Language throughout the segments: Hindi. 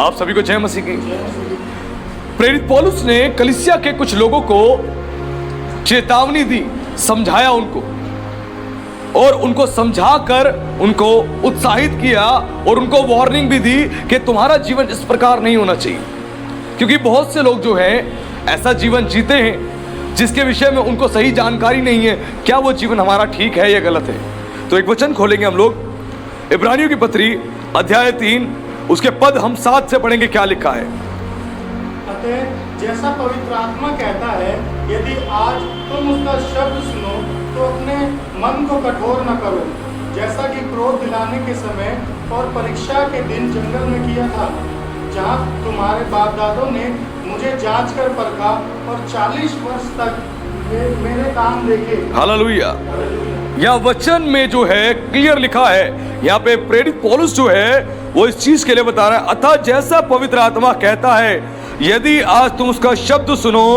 आप सभी को जय मसीह की। प्रेरित पौलुस ने कलीसिया के कुछ लोगों को चेतावनी दी, समझाया उनको, और उनको समझाकर उनको उत्साहित किया और उनको वार्निंग भी दी कि तुम्हारा जीवन इस प्रकार नहीं होना चाहिए। क्योंकि बहुत से लोग जो हैं ऐसा जीवन जीते हैं जिसके विषय में उनको सही जानकारी नहीं है, क्या वो जीवन हमारा ठीक है या गलत है। तो एक वचन खोलेंगे हम लोग, इब्रानियों की पत्री अध्याय 3 उसके पद हम 7 से पढ़ेंगे। क्या लिखा है? अतः जैसा पवित्र आत्मा कहता है, यदि आज तुम उसका शब्द सुनो तो अपने मन को कठोर न करो, जैसा कि क्रोध दिलाने के समय और परीक्षा के दिन जंगल में किया था, जहाँ तुम्हारे बाप दादों ने मुझे जांच कर परखा और 40 वर्ष तक मेरे काम देखे। हालेलुया। यह वचन में जो है क्लियर लिखा है, यहाँ पे प्रेरित पौलुस जो है वो इस चीज के लिए बता रहा है, अतः जैसा पवित्र आत्मा कहता है, यदि आज तुम उसका शब्द सुनो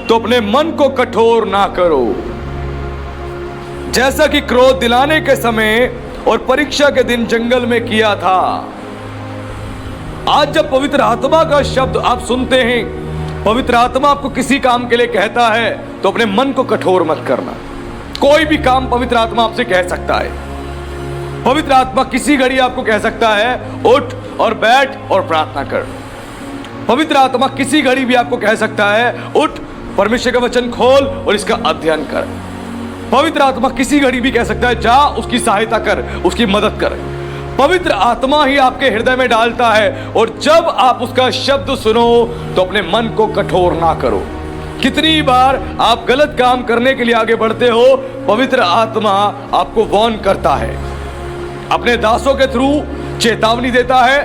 तो अपने मन को कठोर ना करो, जैसा कि क्रोध दिलाने के समय और परीक्षा के दिन जंगल में किया था। आज जब पवित्र आत्मा का शब्द आप सुनते हैं, पवित्र आत्मा आपको किसी काम के लिए कहता है तो अपने मन को कठोर मत करना। कोई भी काम पवित्र आत्मा आपसे कह सकता है। पवित्र आत्मा किसी घड़ी आपको कह सकता है उठ और बैठ और प्रार्थना कर। पवित्र आत्मा किसी घड़ी भी आपको कह सकता है उठ, परमेश्वर का वचन खोल और इसका अध्ययन कर। पवित्र आत्मा किसी घड़ी भी कह सकता है जा उसकी सहायता कर, उसकी मदद कर। पवित्र आत्मा ही आपके हृदय में डालता है, और जब आप उसका शब्द सुनो तो अपने मन को कठोर ना करो। कितनी बार आप गलत काम करने के लिए आगे बढ़ते हो, पवित्र आत्मा आपको वार्न करता है, अपने दासों के थ्रू चेतावनी देता है,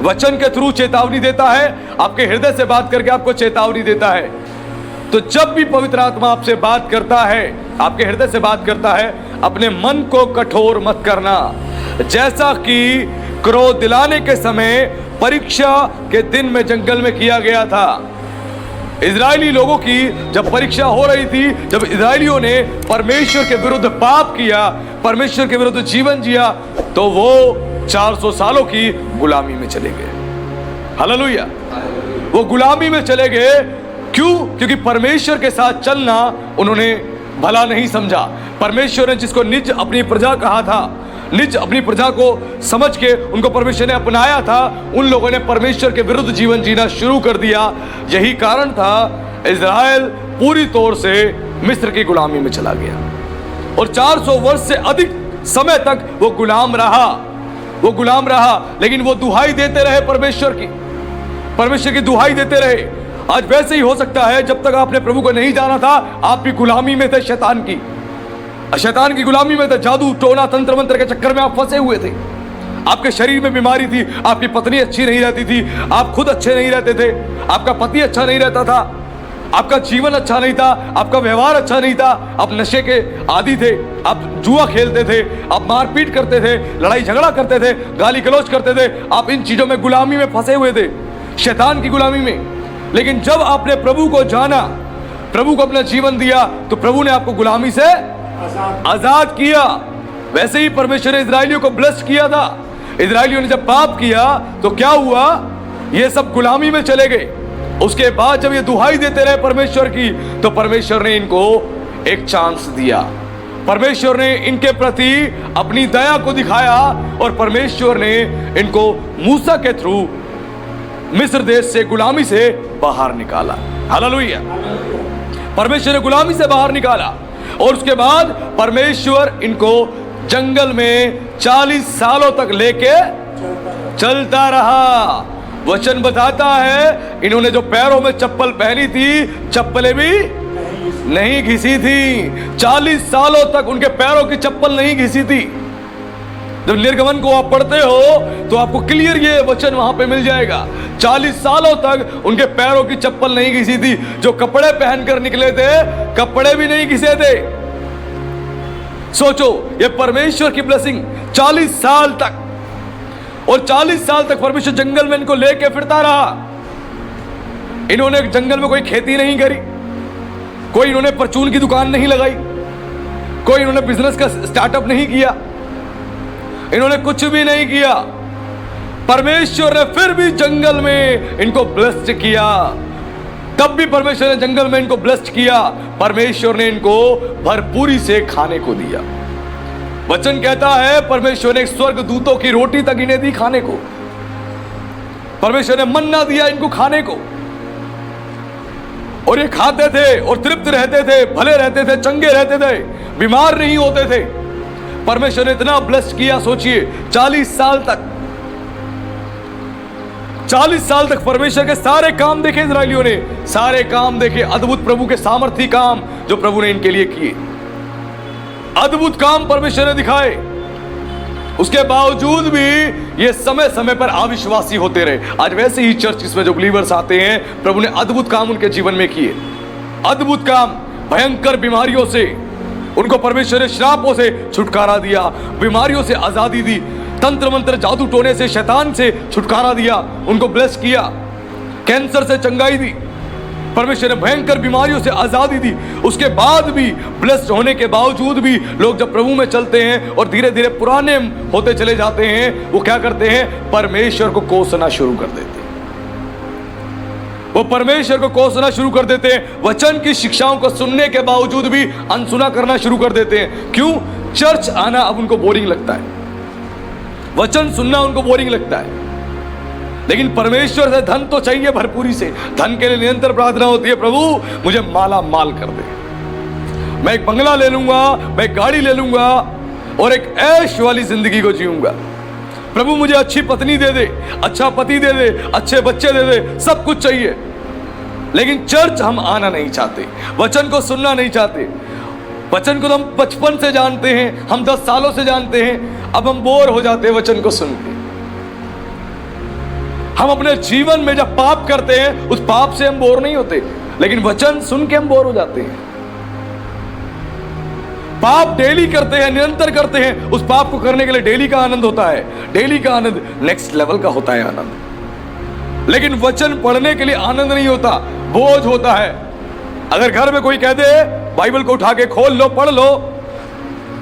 वचन के थ्रू चेतावनी देता है, आपके हृदय से बात करके आपको चेतावनी देता है। तो जब भी पवित्र आत्मा आपसे बात करता है, आपके हृदय से बात करता है, अपने मन को कठोर मत करना, जैसा कि क्रोध दिलाने के समय परीक्षा के दिन में जंगल में किया गया था। इजरायली लोगों की जब परीक्षा हो रही थी, जब इजरायलियों ने परमेश्वर के विरुद्ध पाप किया, परमेश्वर के विरुद्ध जीवन जिया, तो वो 400 सालों की गुलामी में चले गए। हालेलुया। वो गुलामी में चले गए क्यों? क्योंकि परमेश्वर के साथ चलना उन्होंने भला नहीं समझा। परमेश्वर ने जिसको निज अपनी प्रजा कहा था, निज अपनी प्रजा को समझ के उनको परमेश्वर ने अपनाया था, उन लोगों ने परमेश्वर के विरुद्ध जीवन जीना शुरू कर दिया। यही कारण था इज़राइल पूरी तौर से मिस्र की गुलामी में चला गया, और 400 वर्ष से अधिक समय तक वो गुलाम रहा। लेकिन वो दुहाई देते रहे परमेश्वर की दुहाई देते रहे। आज वैसे ही हो सकता है, जब तक आपने प्रभु को नहीं जाना था, आप भी गुलामी में थे, शैतान की गुलामी में थे। जादू टोना तंत्र मंत्र के चक्कर में आप फंसे हुए थे। आपके शरीर में बीमारी थी, आपकी पत्नी अच्छी नहीं रहती थी, आप खुद अच्छे नहीं रहते थे, आपका पति अच्छा नहीं रहता था, आपका जीवन अच्छा नहीं था, आपका व्यवहार अच्छा नहीं था, आप नशे के आदी थे, आप जुआ खेलते थे, आप मारपीट करते थे, लड़ाई झगड़ा करते थे, गाली गलौज करते थे। आप इन चीजों में गुलामी में फंसे हुए थे, शैतान की गुलामी में। लेकिन जब आपने प्रभु को जाना, प्रभु को अपना जीवन दिया, तो प्रभु ने आपको गुलामी से आजाद किया। वैसे ही परमेश्वर ने इजरायलियों को ब्लेस किया था। इजरायलियों ने जब पाप किया तो क्या हुआ? ये सब गुलामी में चले गए। उसके बाद जब ये दुहाई देते रहे परमेश्वर की, तो परमेश्वर ने इनको एक चांस दिया। परमेश्वर ने इनके प्रति अपनी दया को दिखाया, और परमेश्वर ने इनको मूसा के थ्रू मिस्र देश से गुलामी से बाहर निकाला। हालेलुया। परमेश्वर ने गुलामी से बाहर निकाला, और उसके बाद परमेश्वर इनको जंगल में 40 सालों तक लेके चलता रहा। वचन बताता है, इन्होंने जो पैरों में चप्पल पहनी थी, चप्पलें भी नहीं घिसी थी। 40 सालों तक उनके पैरों की चप्पल नहीं घिसी थी। जब निर्गमन को आप पढ़ते हो तो आपको क्लियर ये वचन वहां पे मिल जाएगा। 40 सालों तक उनके पैरों की चप्पल नहीं घिसी थी। जो कपड़े पहनकर निकले थे, कपड़े भी नहीं घिसे थे। सोचो, ये परमेश्वर की ब्लेसिंग 40 साल तक, और 40 साल तक परमेश्वर जंगल में इनको लेके फिरता रहा। इन्होंने जंगल में कोई खेती नहीं करी, कोई इन्होंने परचून की दुकान नहीं लगाई, कोई इन्होंने बिजनेस का स्टार्टअप नहीं किया, इन्होंने कुछ भी नहीं किया। परमेश्वर ने फिर भी जंगल में इनको ब्लेस्ड किया। तब भी परमेश्वर ने जंगल में इनको ब्लेस्ड किया। परमेश्वर ने इनको भरपूरी से खाने को दिया। वचन कहता है परमेश्वर ने स्वर्ग दूतों की रोटी तक इन्हें दी खाने को। परमेश्वर ने मन्ना दिया इनको खाने को, और ये खाते थे और तृप्त रहते थे, भले रहते थे, चंगे रहते थे, बीमार नहीं होते थे। परमेश्वर ने इतना ब्लेस किया, सोचिए 40 साल तक परमेश्वर के सारे काम देखे इजरायलियों ने, सारे काम देखे, अद्भुत प्रभु के सामर्थी काम जो प्रभु ने इनके लिए किए, अद्भुत काम परमेश्वर ने दिखाए। उसके बावजूद भी ये समय समय पर अविश्वासी होते रहे। आज वैसे ही चर्च में जो बिलीवर्स आते हैं, प्रभु ने अद्भुत काम उनके जीवन में किए, अद्भुत काम। भयंकर बीमारियों से उनको परमेश्वर ने श्रापों से छुटकारा दिया, बीमारियों से आजादी दी, तंत्र मंत्र जादू टोने से शैतान से छुटकारा दिया, उनको ब्लेस किया, कैंसर से चंगाई दी, परमेश्वर ने भयंकर बीमारियों से आजादी दी। उसके बाद भी ब्लेस्ड होने के बावजूद भी लोग जब प्रभु में चलते हैं और धीरे धीरे पुराने होते चले जाते हैं, वो क्या करते हैं? परमेश्वर को कोसना शुरू कर देते हैं। वो परमेश्वर को कोसना शुरू कर देते हैं। वचन की शिक्षाओं को सुनने के बावजूद भी अनसुना करना शुरू कर देते हैं। क्यों? चर्च आना अब उनको बोरिंग लगता है, वचन सुनना उनको बोरिंग लगता है। लेकिन परमेश्वर से धन तो चाहिए भरपूरी से। धन के लिए निरंतर प्रार्थना होती है, प्रभु मुझे माला माल कर दे, मैं एक बंगला ले लूंगा, मैं एक गाड़ी ले लूंगा और एक ऐश वाली जिंदगी को जीऊंगा। प्रभु मुझे अच्छी पत्नी दे दे, अच्छा पति दे दे, अच्छे बच्चे दे दे, सब कुछ चाहिए। लेकिन चर्च हम आना नहीं चाहते, वचन को सुनना नहीं चाहते। वचन को तो हम बचपन से जानते हैं, हम 10 सालों से जानते हैं, अब हम बोर हो जाते हैं वचन को सुन के। हम अपने जीवन में जब पाप करते हैं, उस पाप से हम बोर नहीं होते, लेकिन वचन सुन के हम बोर हो जाते हैं। पाप डेली करते हैं, निरंतर करते हैं, उस पाप को करने के लिए डेली का आनंद होता है, डेली का आनंद नेक्स्ट लेवल का होता है आनंद। लेकिन वचन पढ़ने के लिए आनंद नहीं होता, बोझ होता है। अगर घर में कोई कह दे बाइबल को उठा के खोल लो, पढ़ लो,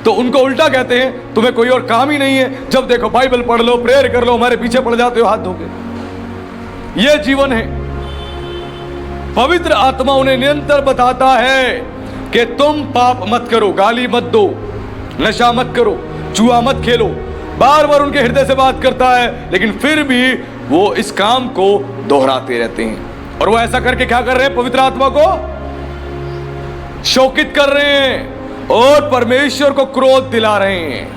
तो उनको उल्टा कहते हैं तुम्हें कोई और काम ही नहीं है, जब देखो बाइबल पढ़ लो, प्रेयर कर लो, हमारे पीछे पड़ जाते हो हाथ धो के। यह जीवन है। पवित्र आत्मा उन्हें निरंतर बताता है कि तुम पाप मत करो, गाली मत दो, नशा मत करो, जुआ मत खेलो। बार बार उनके हृदय से बात करता है, लेकिन फिर भी वो इस काम को दोहराते रहते हैं। और वो ऐसा करके क्या कर रहे हैं? पवित्र आत्मा को शोकित कर रहे हैं और परमेश्वर को क्रोध दिला रहे हैं।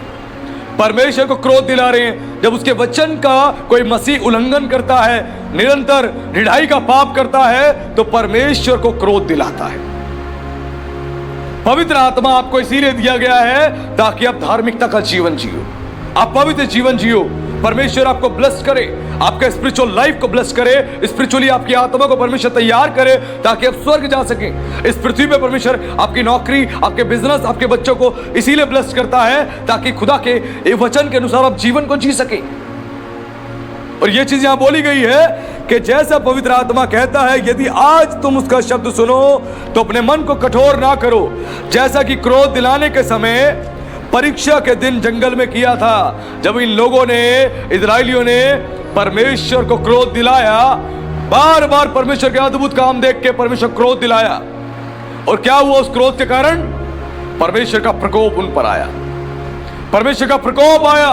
परमेश्वर को क्रोध दिला रहे हैं। जब उसके वचन का कोई मसीह उल्लंघन करता है, निरंतर ढिठाई का पाप करता है, तो परमेश्वर को क्रोध दिलाता है। पवित्र आत्मा आपको इसीलिए दिया गया है ताकि आप धार्मिकता का जीवन जियो, आप पवित्र जीवन जियो। परमेश्वर आपको ब्लेस करे, आपके स्पिरिचुअल लाइफ को ब्लेस करे, स्पिरिचुअली आपकी आत्मा को परमेश्वर तैयार करे ताकि आप स्वर्ग जा सकें। इस पृथ्वी पे परमेश्वर आपकी नौकरी, आपके बिजनेस, आपके बच्चों को इसीलिए ब्लेस करता है ताकि खुदा के वचन के अनुसार आप जीवन को जी सके। और यह चीज यहां बोली गई है कि जैसा पवित्र आत्मा कहता है, यदि आज तुम उसका शब्द सुनो तो अपने मन को कठोर ना करो, जैसा कि क्रोध दिलाने के समय परीक्षा के दिन जंगल में किया था। जब इन लोगों ने, इजरायलियों ने परमेश्वर को क्रोध दिलाया, बार बार परमेश्वर के अद्भुत काम देख के परमेश्वर क्रोध दिलाया, और क्या हुआ? उस क्रोध के कारण परमेश्वर का प्रकोप उन पर आया। परमेश्वर का प्रकोप आया,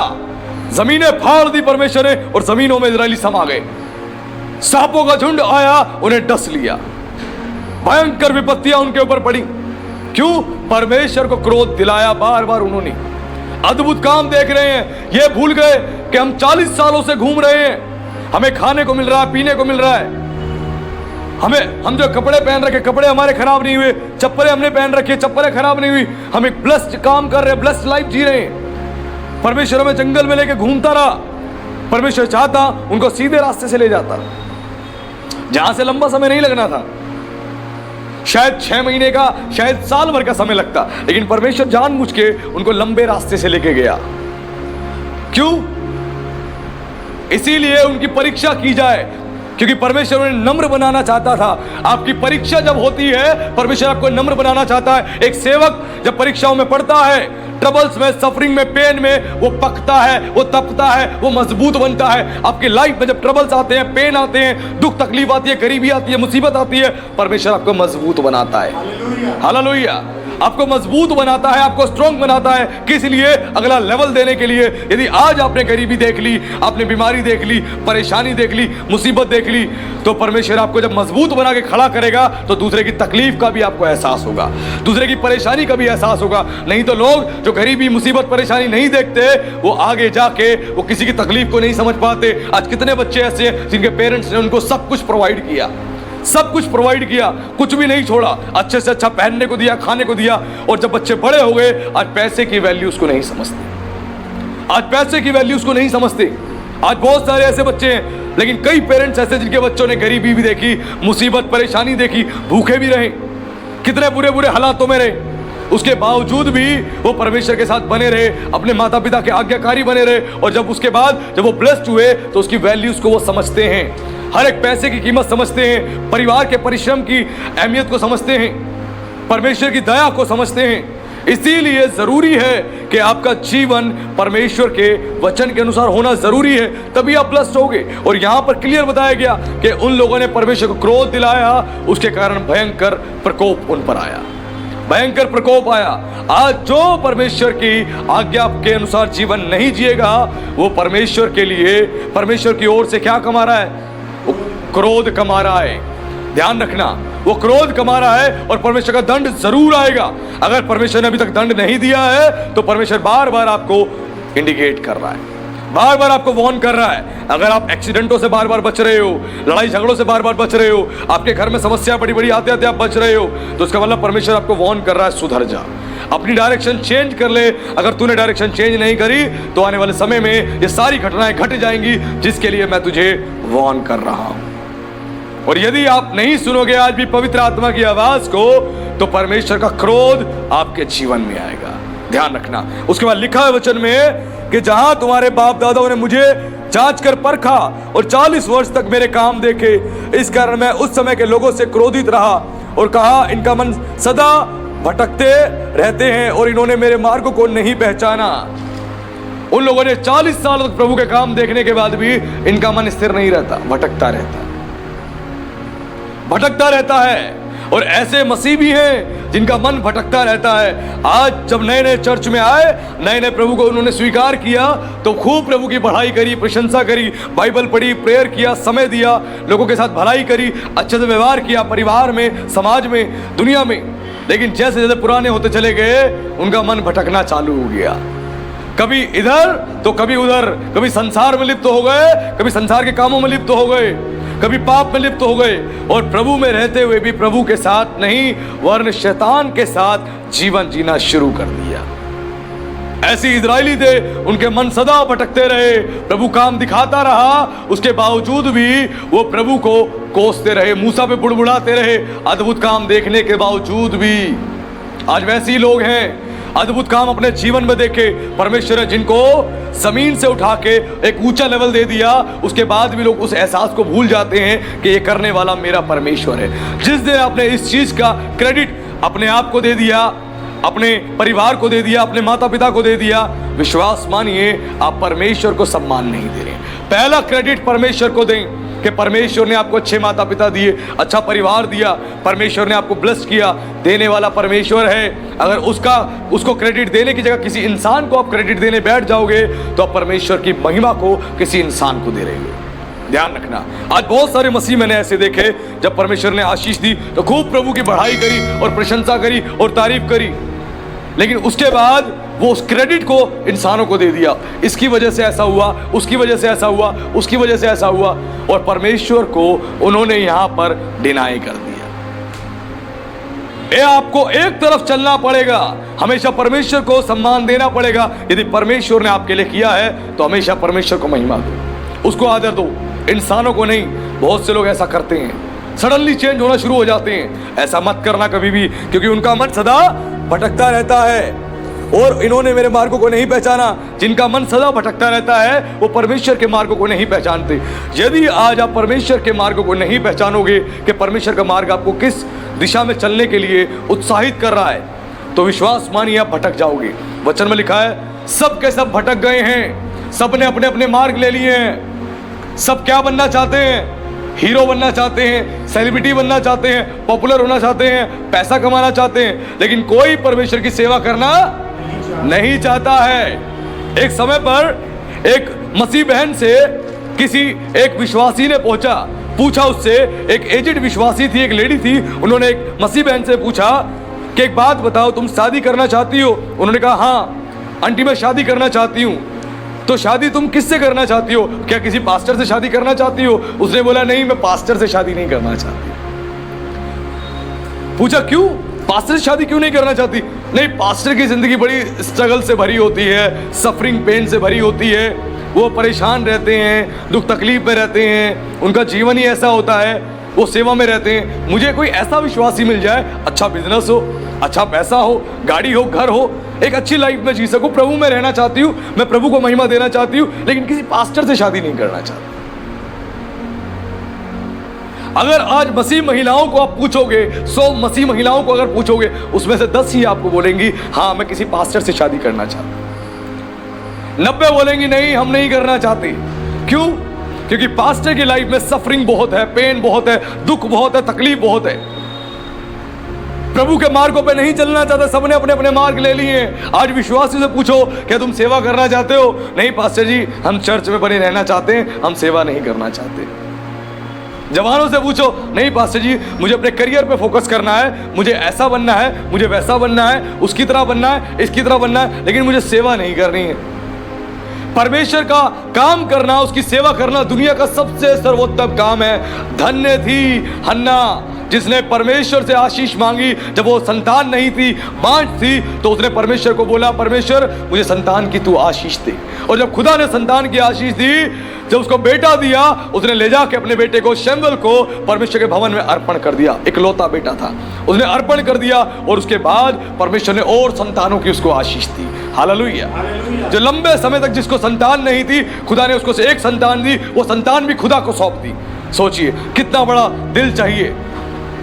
जमीनें फाड़ दी परमेश्वर ने, और जमीनों में इजरायली समा गए। सांपों का झुंड आया, उन्हें डस लिया, भयंकर विपत्तियां उनके ऊपर पड़ी। क्यों? परमेश्वर को क्रोध दिलाया बार बार उन्होंने। अद्भुत काम देख रहे हैं, ये भूल गए कि हम 40 सालों से घूम रहे हैं, हमें खाने को मिल रहा है, पीने को मिल रहा है, हम जो कपड़े पहन रखे, कपड़े हमारे खराब नहीं हुए, चप्पलें हमने पहन रखी, चप्पलें खराब नहीं हुई, हम एक ब्लेस्ड काम कर रहे हैं, ब्लेस्ड लाइफ जी रहे हैं। परमेश्वर हमें जंगल में लेके घूमता रहा। परमेश्वर चाहता उनको सीधे रास्ते से ले जाता, जहां से लंबा समय नहीं लगना था, शायद 6 महीने का, शायद साल भर का समय लगता, लेकिन परमेश्वर जानबूझ के उनको लंबे रास्ते से लेके गया। क्यों? इसीलिए उनकी परीक्षा की जाए, क्योंकि परमेश्वर उन्हें नम्र बनाना चाहता था। आपकी परीक्षा जब होती है, परमेश्वर आपको नम्र बनाना चाहता है। एक सेवक जब परीक्षाओं में पड़ता है, ट्रबल्स में, सफरिंग में, पेन में, वो पकता है, वो तपता है, वो मजबूत बनता है। आपकी लाइफ में जब ट्रबल्स आते हैं, पेन आते हैं, दुख तकलीफ आती है, गरीबी आती है, मुसीबत आती है, परमेश्वर आपको मजबूत बनाता है। हालेलुया। आपको मजबूत बनाता है, आपको स्ट्रॉन्ग बनाता है। किस लिए? अगला लेवल देने के लिए। यदि आज आपने गरीबी देख ली, आपने बीमारी देख ली, परेशानी देख ली, मुसीबत देख ली, तो परमेश्वर आपको जब मजबूत बना के खड़ा करेगा तो दूसरे की तकलीफ का भी आपको एहसास होगा, दूसरे की परेशानी का भी एहसास होगा। नहीं तो लोग जो गरीबी, मुसीबत, परेशानी नहीं देखते, वो आगे जाके वो किसी की तकलीफ को नहीं समझ पाते। आज कितने बच्चे ऐसे हैं जिनके पेरेंट्स ने उनको सब कुछ प्रोवाइड किया, सब कुछ प्रोवाइड किया, कुछ भी नहीं छोड़ा, अच्छे से अच्छा पहनने को दिया, खाने को दिया, और जब बच्चे बड़े हो गए, आज पैसे की वैल्यू उसको नहीं समझते। आज पैसे की वैल्यू उसको नहीं समझते। आज बहुत सारे ऐसे बच्चे हैं, लेकिन कई पेरेंट्स ऐसे जिनके बच्चों ने गरीबी भी देखी, मुसीबत, परेशानी देखी, भूखे भी रहे, कितने बुरे बुरे हालातों में रहे, उसके बावजूद भी वो परमेश्वर के साथ बने रहे, अपने माता पिता के आज्ञाकारी बने रहे। और जब उसके बाद जब वो ब्लेस्ड हुए तो उसकी वैल्यूज को वो समझते हैं, हर एक पैसे की कीमत समझते हैं, परिवार के परिश्रम की अहमियत को समझते हैं, परमेश्वर की दया को समझते हैं। इसीलिए जरूरी है कि आपका जीवन परमेश्वर के वचन के अनुसार होना जरूरी है, तभी आप ब्लेस्ड होगे। और यहां पर क्लियर बताया गया कि उन लोगों ने परमेश्वर को क्रोध दिलाया, उसके कारण भयंकर प्रकोप उन पर आया, भयंकर प्रकोप आया। आज जो परमेश्वर की आज्ञा के अनुसार जीवन नहीं जिएगा, वो परमेश्वर के लिए, परमेश्वर की ओर से क्या कमा रहा है? वो क्रोध कमा रहा है। ध्यान रखना, वो क्रोध कमा रहा है और परमेश्वर का दंड जरूर आएगा। अगर परमेश्वर ने अभी तक दंड नहीं दिया है तो परमेश्वर बार बार आपको इंडिकेट कर रहा है, बार बार आपको वार्न कर रहा है। अगर आप एक्सीडेंटों से बार बार बच रहे हो, लड़ाई झगड़ों से बार बार बच रहे हो, आपके घर में समस्या बड़ी बड़ी आते आते आप बच रहे हो, तो इसका मतलब परमेश्वर आपको वार्न कर रहा है, सुधर जा, अपनी डायरेक्शन चेंज कर ले। अगर तूने डायरेक्शन चेंज नहीं करी तो आने वाले समय में ये सारी घटनाएं घट जाएंगी जिसके लिए मैं तुझे वार्न कर रहा हूं। और यदि आप नहीं सुनोगे आज भी पवित्र आत्मा की आवाज को, तो परमेश्वर का क्रोध आपके जीवन में आएगा। ध्यान रखना। उसके बाद लिखा है वचन में कि जहां तुम्हारे बाप दादाओं ने मुझे जांच कर परखा और 40 वर्ष तक मेरे काम देखे, इस कारण मैं उस समय के लोगों से क्रोधित रहा और कहा, इनका मन सदा भटकते रहते हैं और इन्होंने मेरे मार्ग को नहीं पहचाना। उन लोगों ने 40 साल तक प्रभु के काम देखने के बाद भी इनका मन स्थिर नहीं रहता, भटकता रहता, भटकता रहता है। और ऐसे मसीह भी हैं जिनका मन भटकता रहता है। आज जब नए नए चर्च में आए, नए नए प्रभु को उन्होंने स्वीकार किया, तो खूब प्रभु की बढ़ाई करी, प्रशंसा करी, बाइबल पढ़ी, प्रेयर किया, समय दिया, लोगों के साथ भलाई करी, अच्छे से व्यवहार किया, परिवार में, समाज में, दुनिया में। लेकिन जैसे जैसे पुराने होते चले गए, उनका मन भटकना चालू हो गया, कभी इधर तो कभी उधर, कभी संसार में लिप्त हो गए, कभी संसार के कामों में लिप्त हो गए, कभी पाप में लिप्त हो गए, और प्रभु में रहते हुए भी प्रभु के साथ नहीं वरन शैतान के साथ जीवन जीना शुरू कर दिया। ऐसे इजरायली थे, उनके मन सदा भटकते रहे, प्रभु काम दिखाता रहा, उसके बावजूद भी वो प्रभु को कोसते रहे, मूसा पे बुड़बुड़ाते रहे, अद्भुत काम देखने के बावजूद भी। आज वैसे ही लोग हैं, अद्भुत काम अपने जीवन में देखे, परमेश्वर ने जिनको जमीन से उठा के एक ऊंचा लेवल दे दिया, उसके बाद भी लोग उस एहसास को भूल जाते हैं कि ये करने वाला मेरा परमेश्वर है। जिस दिन आपने इस चीज का क्रेडिट अपने आप को दे दिया, अपने परिवार को दे दिया, अपने माता पिता को दे दिया, विश्वास मानिए आप परमेश्वर को सम्मान नहीं दे रहे। पहला क्रेडिट परमेश्वर को दें कि परमेश्वर ने आपको अच्छे माता पिता दिए, अच्छा परिवार दिया, परमेश्वर ने आपको ब्लेस किया, देने वाला परमेश्वर है। अगर उसको क्रेडिट देने की जगह किसी इंसान को आप क्रेडिट देने बैठ जाओगे तो आप परमेश्वर की महिमा को किसी इंसान को दे रहे हो। ध्यान रखना। आज बहुत सारे मसीह मैंने ऐसे देखे, जब परमेश्वर ने आशीष दी तो खूब प्रभु की बढ़ाई करी और प्रशंसा करी और तारीफ करी, लेकिन उसके बाद वो उस क्रेडिट को इंसानों को दे दिया, इसकी वजह से ऐसा हुआ, उसकी वजह से ऐसा हुआ, उसकी वजह से ऐसा हुआ, और परमेश्वर को उन्होंने यहां पर डिनाई कर दिया। ये आपको एक तरफ चलना पड़ेगा, हमेशा परमेश्वर को सम्मान देना पड़ेगा। यदि परमेश्वर ने आपके लिए किया है तो हमेशा परमेश्वर को महिमा दो, उसको आदर दो, इंसानों को नहीं। बहुत से लोग ऐसा करते हैं, सडनली चेंज होना शुरू हो जाते हैं। ऐसा मत करना कभी भी, क्योंकि उनका मन सदा भटकता रहता है। और इन्होंने मेरे मार्गों को नहीं पहचाना। जिनका मन सदा भटकता रहता है वो परमेश्वर के मार्गों को नहीं पहचानते। यदि आज आप परमेश्वर के मार्गों को नहीं पहचानोगे कि परमेश्वर का मार्ग आपको किस दिशा में चलने के लिए उत्साहित कर रहा है, तो विश्वास मानिए आप भटक जाओगे। वचन में लिखा है सब के सब भटक गए हैं, सब ने अपने अपने मार्ग ले लिए हैं। सब क्या बनना चाहते हैं? हीरो बनना चाहते हैं, सेलिब्रिटी बनना चाहते हैं, पॉपुलर होना चाहते हैं, पैसा कमाना चाहते हैं, लेकिन कोई परमेश्वर की सेवा करना नहीं चाहता है। एक समय पर एक मसीह बहन से किसी एक विश्वासी ने पूछा उससे, एक एजेड विश्वासी थी, एक लेडी थी, उन्होंने एक मसीह बहन से पूछा कि एक बात बताओ, तुम शादी करना चाहती हो? उन्होंने कहा हाँ आंटी मैं शादी करना चाहती हूँ। तो शादी तुम किससे करना चाहती हो? क्या किसी पास्टर से शादी करना चाहती हो? उसने बोला नहीं, मैं पास्टर से शादी नहीं करना चाहती। पूछा क्यों? पास्टर से शादी क्यों नहीं करना चाहती? नहीं, पास्टर की जिंदगी बड़ी स्ट्रगल से भरी होती है, सफरिंग पेन से भरी होती है, वो परेशान रहते हैं, दुख तकलीफ में रहते हैं, उनका जीवन ही ऐसा होता है, वो सेवा में रहते हैं। मुझे कोई ऐसा विश्वासी मिल जाए, अच्छा बिजनेस हो, अच्छा पैसा हो, गाड़ी हो, घर हो, एक अच्छी लाइफ में जी सकूं, प्रभु में रहना चाहती हूँ, मैं प्रभु को महिमा देना चाहती हूँ, लेकिन किसी पास्टर से शादी नहीं करना चाहती। अगर आज मसीह महिलाओं को आप पूछोगे, 100 मसीह महिलाओं को अगर पूछोगे, उसमें से 10 ही आपको बोलेंगी हाँ मैं किसी पास्टर से शादी करना चाहती। 90 बोलेंगी नहीं हम नहीं करना चाहते। क्यों? क्योंकि पास्टर की लाइफ में सफरिंग बहुत है, पेन बहुत है, दुख बहुत है, तकलीफ बहुत है। प्रभु के मार्गों पे नहीं चलना चाहते, सबने अपने अपने मार्ग ले लिए। आज विश्वासी से पूछो क्या तुम सेवा करना चाहते हो? नहीं पास्टर जी, हम चर्च में बने रहना चाहते हैं, हम सेवा नहीं करना चाहते। जवानों से पूछो, नहीं पास्टर जी मुझे अपने करियर पे फोकस करना है, मुझे ऐसा बनना है, मुझे वैसा बनना है, उसकी तरह बनना है, इसकी तरह बनना है, लेकिन मुझे सेवा नहीं करनी है। परमेश्वर का काम करना, उसकी सेवा करना दुनिया का सबसे सर्वोत्तम काम है। धन्य थी हन्ना जिसने परमेश्वर से आशीष मांगी। जब वो संतान नहीं थी, बांझ थी, तो उसने परमेश्वर को बोला परमेश्वर मुझे संतान की तू आशीष दे। और जब खुदा ने संतान की आशीष दी, जब उसको बेटा दिया, उसने ले जाके अपने बेटे को शमूएल को परमेश्वर के भवन में अर्पण कर दिया। इकलौता बेटा था, उसने अर्पण कर दिया और उसके बाद परमेश्वर ने और संतानों की उसको आशीष दी। हालेलुया। जो लंबे समय तक जिसको संतान नहीं थी, खुदा ने उसको एक संतान दी, वो संतान भी खुदा को सौंप दी। सोचिए कितना बड़ा दिल चाहिए,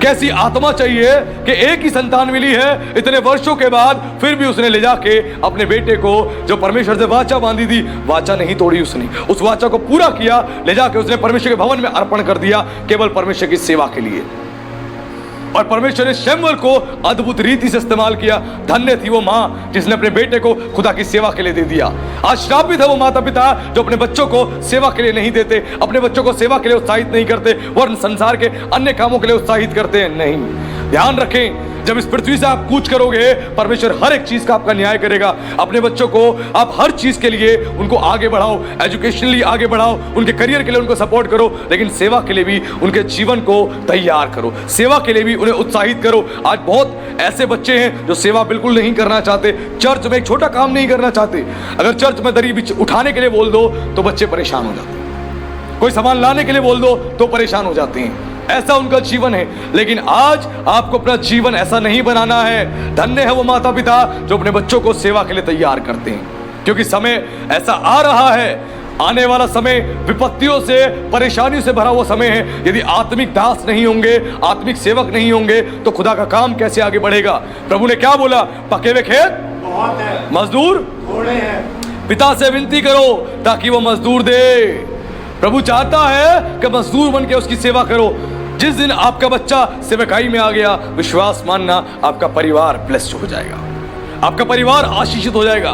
कैसी आत्मा चाहिए कि एक ही संतान मिली है इतने वर्षों के बाद, फिर भी उसने ले जाके अपने बेटे को, जो परमेश्वर से वाचा बांधी थी, वाचा नहीं तोड़ी, उसने उस वाचा को पूरा किया, ले जाके उसने परमेश्वर के भवन में अर्पण कर दिया, केवल परमेश्वर की सेवा के लिए। और परमेश्वर ने शमूएल को अद्भुत रीति से इस्तेमाल किया। धन्य थी वो माँ जिसने अपने बेटे को खुदा की सेवा के लिए दे दिया। आज श्रापित है वो माता पिता जो अपने बच्चों को सेवा के लिए नहीं देते, अपने बच्चों को सेवा के लिए उत्साहित नहीं करते, वरन संसार के अन्य कामों के लिए उत्साहित करते हैं। नहीं, ध्यान रखें, जब इस पृथ्वी से आप कूच करोगे, परमेश्वर हर एक चीज का आपका न्याय करेगा। अपने बच्चों को आप हर चीज के लिए उनको आगे बढ़ाओ, एजुकेशनली आगे बढ़ाओ, उनके करियर के लिए उनको सपोर्ट करो, लेकिन सेवा के लिए भी उनके जीवन को तैयार करो, सेवा के लिए भी उन्हें उत्साहित करो। आज बहुत ऐसे बच्चे हैं जो सेवा बिल्कुल नहीं करना चाहते, चर्च में एक छोटा काम नहीं करना चाहते। अगर चर्च में दरी उठाने के लिए बोल दो तो बच्चे परेशान हो जाते हैं, कोई सामान लाने के लिए बोल दो तो परेशान हो जाते हैं। ऐसा उनका जीवन है। लेकिन आज आपको अपना जीवन ऐसा नहीं बनाना है। धन्य है वो माता पिता जो अपने बच्चों को सेवा के लिए तैयार करते हैं, क्योंकि समय ऐसा आ रहा है, आने वाला समय विपत्तियों से, परेशानियों से भरा हुआ समय है। यदि आत्मिक दास नहीं होंगे, आत्मिक सेवक नहीं होंगे, तो खुदा का काम कैसे आगे बढ़ेगा? प्रभु ने क्या बोला? पके हुए खेत बहुत है, मजदूर थोड़े हैं। पिता से विनती करो ताकि वो मजदूर दे। प्रभु चाहता है कि मजदूर बन के उसकी सेवा करो। जिस दिन आपका बच्चा सेवकाई में आ गया, विश्वास मानना आपका परिवार ब्लेस्ड हो जाएगा, आपका परिवार आशीषित हो जाएगा।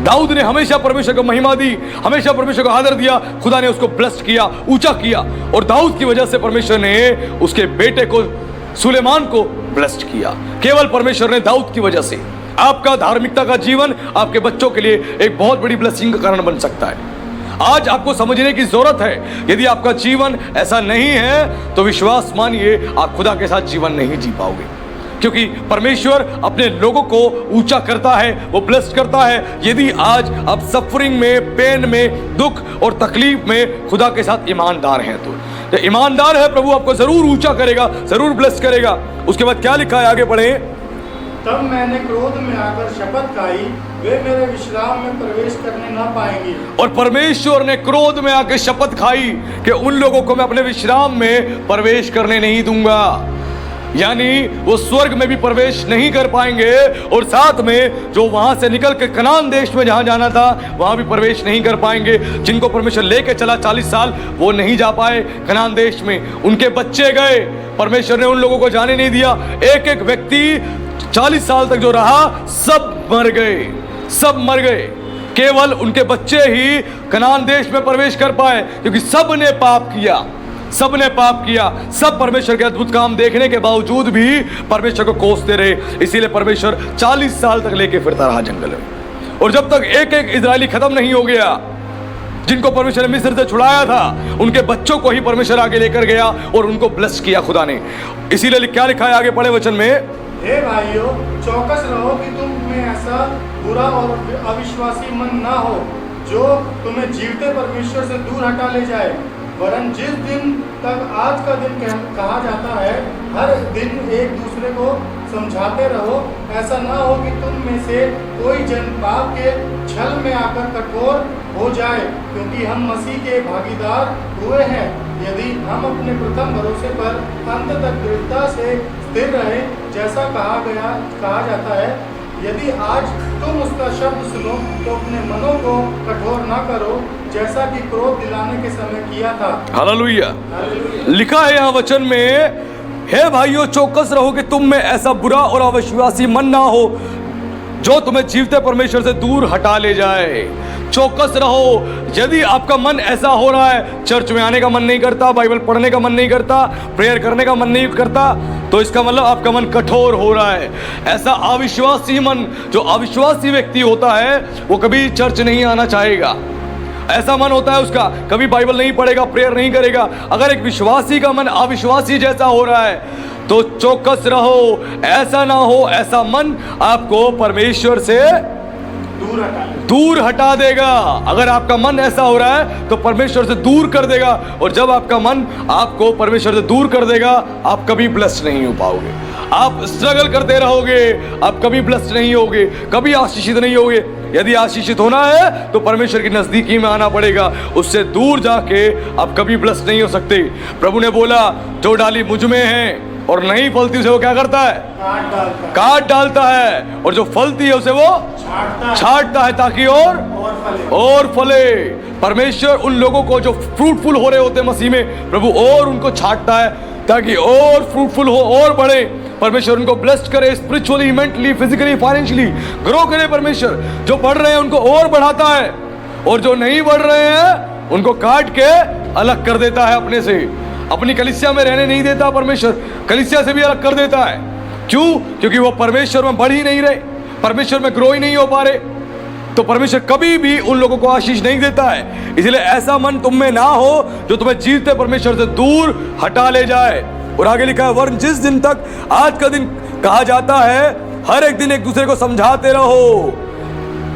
दाऊद ने हमेशा परमेश्वर को महिमा दी, हमेशा परमेश्वर को आदर दिया, खुदा ने उसको ब्लेस्ड किया, ऊंचा किया, और दाऊद की वजह से परमेश्वर ने उसके बेटे को, सुलेमान को ब्लेस्ड किया। केवल परमेश्वर ने दाऊद की वजह से। आपका धार्मिकता का जीवन आपके बच्चों के लिए एक बहुत बड़ी ब्लेसिंग का कारण बन सकता है। आज आपको समझने की जरूरत है। यदि आपका जीवन ऐसा नहीं है तो विश्वास मानिए आप खुदा के साथ जीवन नहीं जी पाओगे, क्योंकि परमेश्वर अपने लोगों को ऊंचा करता है, वो ब्लेस्ड करता है। यदि आज आप सफरिंग में, पेन में, दुख और तकलीफ में खुदा के साथ ईमानदार हैं, तो ईमानदार है, प्रभु आपको जरूर ऊंचा करेगा, जरूर ब्लेस करेगा। उसके बाद क्या लिखा है, आगे बढ़े। तब मैंने क्रोध में आकर शपथ खाई, वे मेरे विश्राम में प्रवेश करने न पाएंगे। और परमेश्वर ने क्रोध में आकर शपथ खाई कि उन लोगों को मैं अपने विश्राम में प्रवेश करने नहीं दूंगा, यानी वो स्वर्ग में भी प्रवेश नहीं कर पाएंगे और साथ में जो वहां से निकल के कनान देश में जहां जाना था वहां भी प्रवेश नहीं कर पाएंगे। जिनको परमेश्वर लेके चला 40 साल वो नहीं जा पाए कनान देश में, उनके बच्चे गए, परमेश्वर ने उन लोगों को जाने नहीं दिया। एक एक व्यक्ति 40 साल तक जो रहा सब मर गए, सब मर गए, केवल उनके बच्चे ही कनान देश में प्रवेश कर पाए, क्योंकि सब ने पाप किया, सब ने पाप किया। सब परमेश्वर के अद्भुत काम देखने के बावजूद भी परमेश्वर को कोसते रहे, इसीलिए परमेश्वर 40 साल तक लेके फिरता रहा जंगल में। और जब तक एक एक इजरायली खत्म नहीं हो गया, जिनको परमेश्वर ने मिस्र से छुड़ाया था, उनके बच्चों को ही परमेश्वर आगे लेकर गया और उनको ब्लेस किया खुदा ने। इसीलिए क्या लिखा है आगे पढ़े वचन में, हे भाइयों, चौकस रहो कि तुम में ऐसा बुरा और अविश्वासी मन ना हो जो तुम्हें जीवते परमेश्वर से दूर हटा ले जाए। वरन जिस दिन तक आज का दिन कहा जाता है, हर दिन एक दूसरे को समझाते रहो, ऐसा ना हो कि तुम में से कोई जन पाप के छल में आकर कठोर हो जाए, क्योंकि हम मसीह के भागीदार हुए हैं। यदि हम अपने प्रथम भरोसे पर अंत तक दृढ़ता से स्थिर रहे, जैसा कहा जाता है, यदि आज तुम उसका शब्द सुनो तो अपने मनों को कठोर ना करो, जैसा कि क्रोध दिलाने के समय किया था। हालेलुया। लिखा है यहाँ वचन में, हे भाइयों चौकस रहो कि तुम में ऐसा बुरा और अविश्वासी मन ना हो जो तुम्हें जीवते परमेश्वर से दूर हटा ले जाए। चौकस रहो। यदि आपका मन ऐसा हो रहा है, चर्च में आने का मन नहीं करता, बाइबल पढ़ने का मन नहीं करता, प्रेयर करने का मन नहीं करता, तो इसका मतलब आपका मन कठोर हो रहा है। ऐसा अविश्वासी मन, जो अविश्वासी व्यक्ति होता है वो कभी चर्च नहीं आना चाहेगा। ऐसा मन होता है उसका, कभी बाइबल नहीं पढ़ेगा, प्रेयर नहीं करेगा। अगर एक विश्वासी का मन अविश्वासी जैसा हो रहा है तो चौकस रहो, ऐसा ना हो ऐसा मन आपको परमेश्वर से दूर हटा देगा। अगर आपका मन ऐसा हो रहा है तो परमेश्वर से दूर कर देगा, और जब आपका मन आपको परमेश्वर से दूर कर देगा, आप कभी ब्लेस्ड नहीं हो पाओगे। आप स्ट्रगल करते रहोगे, आप कभी ब्लेस्ड नहीं होगे, कभी आशीषित नहीं होगे। यदि आशीषित होना है तो परमेश्वर की नजदीकी में आना पड़ेगा, उससे दूर जाके आप कभी ब्लेस्ड नहीं हो सकते। प्रभु ने बोला, जो डाली मुझ में है और नहीं फलती उसे वो क्या करता है? काट डालता है, और जो फलती है उसे वो छांटता है ताकि और फले। परमेश्वर उन लोगों को जो फ्रूटफुल हो रहे होते हैं मसीह में, प्रभु और उनको छांटता है ताकि और फ्रूटफुल हो और बढ़े। परमेश्वर उनको ब्लेस्ड करे, spiritually, mentally, physically, financially grow करे। परमेश्वर जो बढ़ रहे हैं उनको और बढ़ाता है, और जो नहीं बढ़ रहे हैं उनको काट के अलग कर देता है अपने से। अपनी कलीसिया में रहने नहीं देता परमेश्वर, कलीसिया से भी अलग कर देता है। क्यों? क्योंकि वो परमेश्वर में बढ़ ही नहीं रहे, परमेश्वर में ग्रो ही नहीं हो पा रहे, तो परमेश्वर कभी भी उन लोगों को आशीष नहीं देता है। इसलिए ऐसा मन तुम में ना हो जो तुम्हें जीवते परमेश्वर से दूर हटा ले जाए। और आगे लिखा है, वरन जिस दिन तक आज का दिन कहा जाता है, हर एक दिन एक दूसरे को समझाते रहो,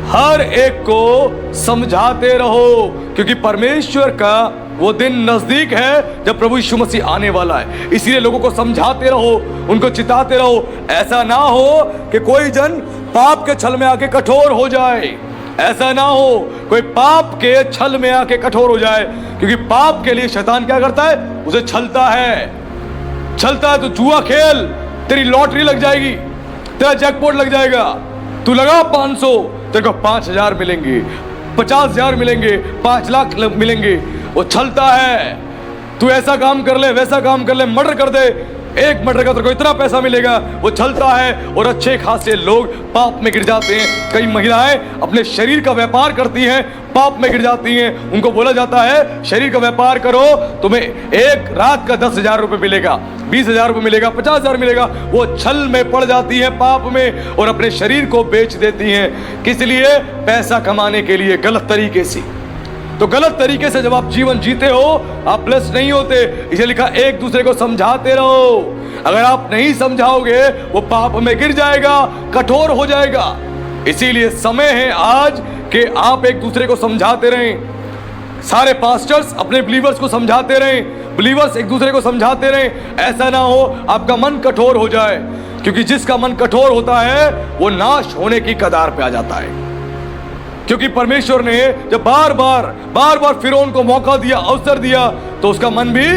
हर एक को समझाते रहो, क्योंकि परमेश्वर का वो दिन नजदीक है जब प्रभु यीशु मसीह आने वाला है। इसीलिए लोगों को समझाते रहो, उनको चिताते रहो। ऐसा ना हो कि कोई जन पाप के छल में आके कठोर हो जाए, ऐसा ना हो कोई पाप के छल में आके कठोर हो जाए, क्योंकि पाप के लिए शैतान क्या करता है? उसे छलता है। तो जुआ खेल, तेरी लॉटरी लग जाएगी, तेरा जैकपॉट लग जाएगा, तू लगा 500, तेरे को 5000 मिलेंगे, 50,000 मिलेंगे, 5 लाख मिलेंगे। वो छलता है। तू ऐसा काम कर ले, वैसा काम कर ले, मर्डर कर दे, एक मर्डर का तेरे को इतना पैसा मिलेगा, वो छलता है। और अच्छे खासे लोग पाप में गिर जाते हैं। कई महिलाएं अपने शरीर का व्यापार करती हैं, पाप में गिर जाती हैं। उनको बोला जाता है शरीर का व्यापार करो, तुम्हें एक रात का 10,000 रुपये मिलेगा, 20,000 रुपये मिलेगा, 50,000 मिलेगा। वो छल में पड़ जाती है, पाप में, और अपने शरीर को बेच देती हैं। किस लिए? पैसा कमाने के लिए, गलत तरीके से। तो गलत तरीके से जब आप जीवन जीते हो, आप ब्लेस्ड नहीं होते। इसे लिखा, एक दूसरे को समझाते रहो। अगर आप नहीं समझाओगे, वो पाप में गिर जाएगा, कठोर हो जाएगा। इसीलिए समय है आज कि आप एक दूसरे को समझाते रहें। सारे पास्टर्स अपने बिलीवर्स को समझाते रहें, बिलीवर्स एक दूसरे को समझाते रहे, ऐसा ना हो आपका मन कठोर हो जाए, क्योंकि जिसका मन कठोर होता है वो नाश होने की कगार पे आ जाता है। क्योंकि परमेश्वर ने जब बार बार फिरौन को मौका दिया, अवसर दिया, तो उसका मन भी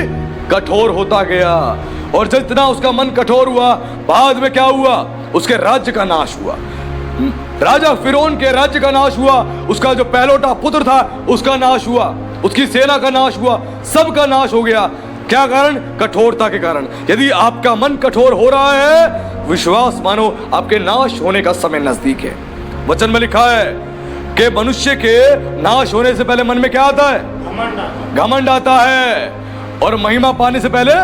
कठोर होता गया। और जितना उसका मन कठोर हुआ, बाद में क्या हुआ? उसके राज्य का नाश हुआ। राजा फिरौन के राज्य का नाश हुआ, उसका जो पहलौठा पुत्र था उसका नाश हुआ, उसकी सेना का नाश हुआ, सबका नाश हो गया। क्या कारण? कठोरता के कारण। यदि आपका मन कठोर हो रहा है, विश्वास मानो आपके नाश होने का समय नजदीक है। वचन में लिखा है कि मनुष्य के नाश होने से पहले मन में क्या आता है? घमंड आता है, और महिमा पाने से पहले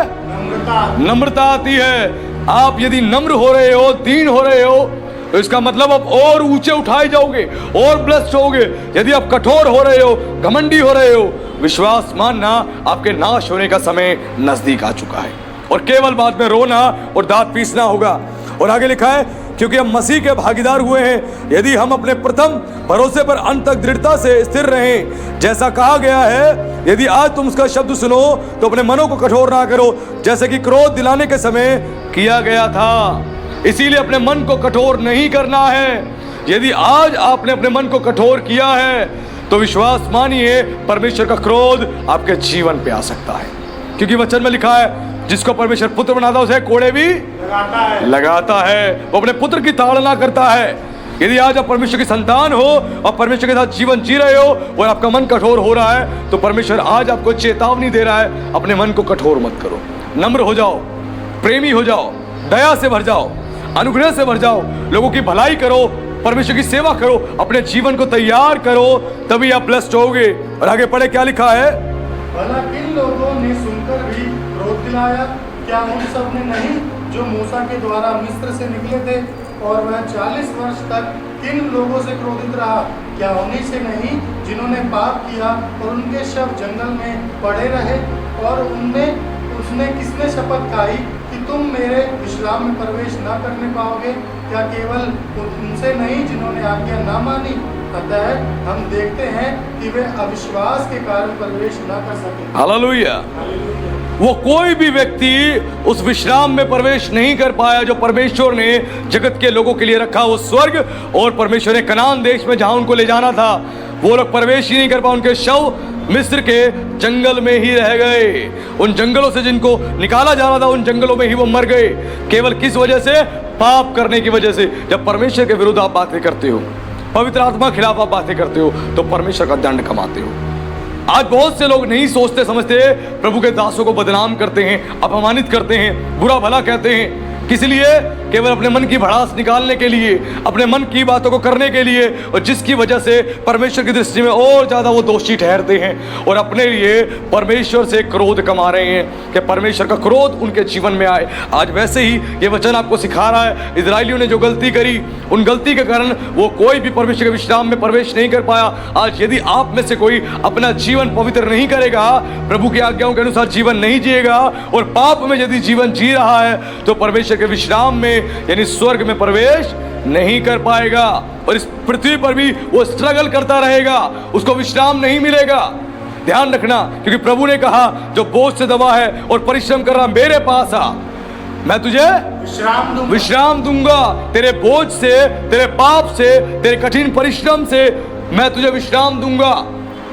नम्रता आती है। आप यदि नम्र हो रहे हो, दीन हो रहे हो, तो इसका मतलब आप और ऊंचे उठाए जाओगे और ब्लेस्ड होगे। यदि आप कठोर हो रहे हो, घमंडी हो रहे हो, विश्वास मानना आपके नाश होने का समय नजदीक आ चुका है, और केवल बाद में रोना और दांत पीसना होगा। और आगे लिखा है, क्योंकि हम मसीह के भागीदार हुए हैं, यदि हम अपने प्रथम भरोसे पर अंत तक दृढ़ता से स्थिर रहें। जैसा कहा गया है, यदि आज तुम उसका शब्द सुनो तो अपने मनों को कठोर ना करो, जैसे कि क्रोध दिलाने के समय किया गया था। इसीलिए अपने मन को कठोर नहीं करना है। यदि आज आपने अपने मन को कठोर किया है, तो विश्वास मानिए परमेश्वर का क्रोध आपके जीवन पे आ सकता है। क्योंकि वचन में लिखा है, जिसको परमेश्वर पुत्र बनाता है उसे कोड़े भी लगाता है। वो अपने पुत्र की ताड़ना करता है। यदि आज आप परमेश्वर की संतान हो और परमेश्वर के साथ जीवन जी रहे हो और आपका मन कठोर हो रहा है, तो परमेश्वर आज आपको चेतावनी दे रहा है, अपने मन को कठोर मत करो, नम्र हो जाओ, प्रेमी हो जाओ, दया से भर जाओ, अनुग्रह से भर जाओ, लोगों की भलाई करो, परमेश्वर की सेवा करो, अपने जीवन को तैयार करो, तभी आप ब्लेस्ड होगे। और आगे पढ़े, क्या लिखा है? भला किन लोगों ने सुनकर भी क्रोध दिलाया? क्या उन सब ने नहीं जो मूसा के द्वारा मिस्र से निकले थे? और वह 40 वर्ष तक किन लोगों से क्रोधित रहा? क्या उन्हीं से नहीं जिन्होंने पाप किया और उनके शव जंगल में पड़े रहे? और उसने किसने शपथ खाई कि तुम मेरे विश्राम में प्रवेश न करने पाओगे? क्या केवल उनसे नहीं जिन्होंने आज्ञा न मानी? अतः हम देखते हैं कि वे अविश्वास के कारण प्रवेश न कर सके। हालेलुया। वो कोई भी व्यक्ति उस विश्राम में प्रवेश नहीं कर पाया जो परमेश्वर ने जगत के लोगों के लिए रखा। वो स्वर्ग और परमेश्वर ने कनान देश में जहां उनको ले जाना था, वो लोग प्रवेश ही नहीं कर पाए। उनके शव मिस्र के जंगल में ही रह गए। उन जंगलों से जिनको निकाला जा रहा था, उन जंगलों में ही वो मर गए। केवल किस वजह से? पाप करने की वजह से। जब परमेश्वर के विरुद्ध आप बातें करते हो, पवित्र आत्मा के खिलाफ आप बातें करते हो, तो परमेश्वर का दंड कमाते हो। आज बहुत से लोग नहीं सोचते समझते, प्रभु के दासों को बदनाम करते हैं, अपमानित करते हैं, बुरा भला कहते हैं। किस लिए? केवल अपने मन की भड़ास निकालने के लिए, अपने मन की बातों को करने के लिए, और जिसकी वजह से परमेश्वर की दृष्टि में और ज्यादा वो दोषी ठहरते हैं और अपने लिए परमेश्वर से क्रोध कमा रहे हैं कि परमेश्वर का क्रोध उनके जीवन में आए। आज वैसे ही ये वचन आपको सिखा रहा है, इजराइलियों ने जो गलती करी, उन गलती के कारण वो कोई भी परमेश्वर के विश्राम में प्रवेश नहीं कर पाया। आज यदि आप में से कोई अपना जीवन पवित्र नहीं करेगा, प्रभु की आज्ञाओं के अनुसार जीवन नहीं जिएगा और पाप में यदि जीवन जी रहा है, तो परमेश्वर के विश्राम में यानी स्वर्ग में प्रवेश नहीं कर पाएगा। और इस पृथ्वी पर भी वो स्ट्रगल करता रहेगा, उसको विश्राम नहीं मिलेगा। ध्यान रखना, क्योंकि प्रभु ने कहा, जो बोझ से दबा है और परिश्रम कर रहा मेरे पास आ, मैं तुझे विश्राम दूंगा। तेरे बोझ से, तेरे पाप से, तेरे कठिन परिश्रम से मैं तुझे विश्राम दूंगा।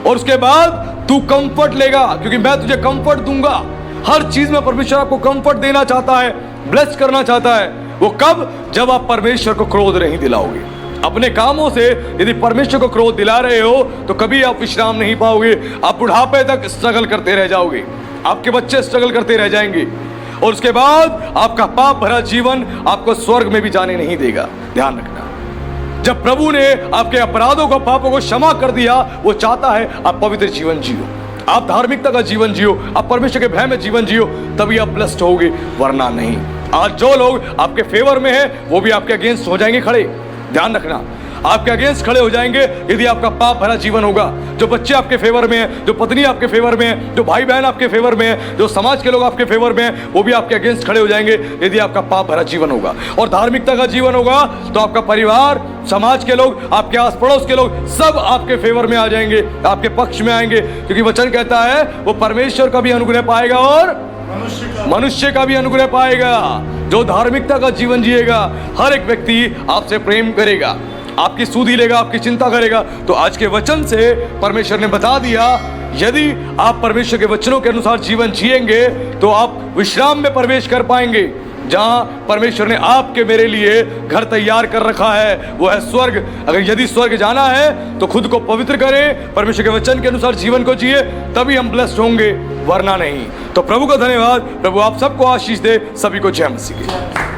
और उसके बाद तू कंफर्ट लेगा, क्योंकि मैं तुझे कंफर्ट दूंगा। हर चीज में परमेश्वर आपको कंफर्ट देना चाहता है, ब्लेस करना चाहता है। वो कब? जब आप परमेश्वर को क्रोध नहीं दिलाओगे। अपने कामों से यदि परमेश्वर को क्रोध दिला रहे हो, तो कभी आप विश्राम नहीं पाओगे। आप बुढ़ापे तक स्ट्रगल करते रह जाओगे, आपके बच्चे स्ट्रगल करते रह जाएंगे, और उसके बाद आपका पाप भरा जीवन आपको स्वर्ग में भी जाने नहीं देगा। ध्यान रखना, जब प्रभु ने आपके अपराधों को, पापों को क्षमा कर दिया, वो चाहता है आप पवित्र जीवन जियो, आप धार्मिकता का जीवन जियो, आप परमेश्वर के भय में जीवन जियो, तभी आप ब्लेस्ड होगे, वरना नहीं। आज जो लोग आपके फेवर में हैं, वो भी आपके अगेंस्ट हो जाएंगे खड़े। ध्यान रखना, आपके अगेंस्ट खड़े हो जाएंगे यदि आपका पाप भरा जीवन होगा। जो बच्चे आपके फेवर में हैं, जो पत्नी आपके फेवर में है, जो भाई बहन आपके फेवर में है, जो समाज के लोग आपके फेवर में हैं, वो भी आपके अगेंस्ट खड़े हो जाएंगे यदि आपका पाप भरा जीवन होगा। और धार्मिकता का जीवन होगा तो आपका परिवार, समाज के लोग, आपके आस पड़ोस के लोग सब आपके फेवर में आ जाएंगे, आपके पक्ष में आएंगे, क्योंकि वचन कहता है वो परमेश्वर का भी अनुग्रह पाएगा और मनुष्य का भी अनुग्रह पाएगा। जो धार्मिकता का जीवन जिएगा, हर एक व्यक्ति आपसे प्रेम करेगा, आपकी सुधि लेगा, आपकी चिंता करेगा। तो आज के वचन से परमेश्वर ने बता दिया, यदि आप परमेश्वर के वचनों के अनुसार जीवन जिएंगे तो आप विश्राम में प्रवेश कर पाएंगे, जहां परमेश्वर ने आपके मेरे लिए घर तैयार कर रखा है, वो है स्वर्ग। अगर यदि स्वर्ग जाना है तो खुद को पवित्र करें, परमेश्वर के वचन के अनुसार जीवन को जिए, तभी हम ब्लेस्ड होंगे, वरना नहीं। तो प्रभु का धन्यवाद। प्रभु आप सबको आशीष दे। सभी को जय मसीह की।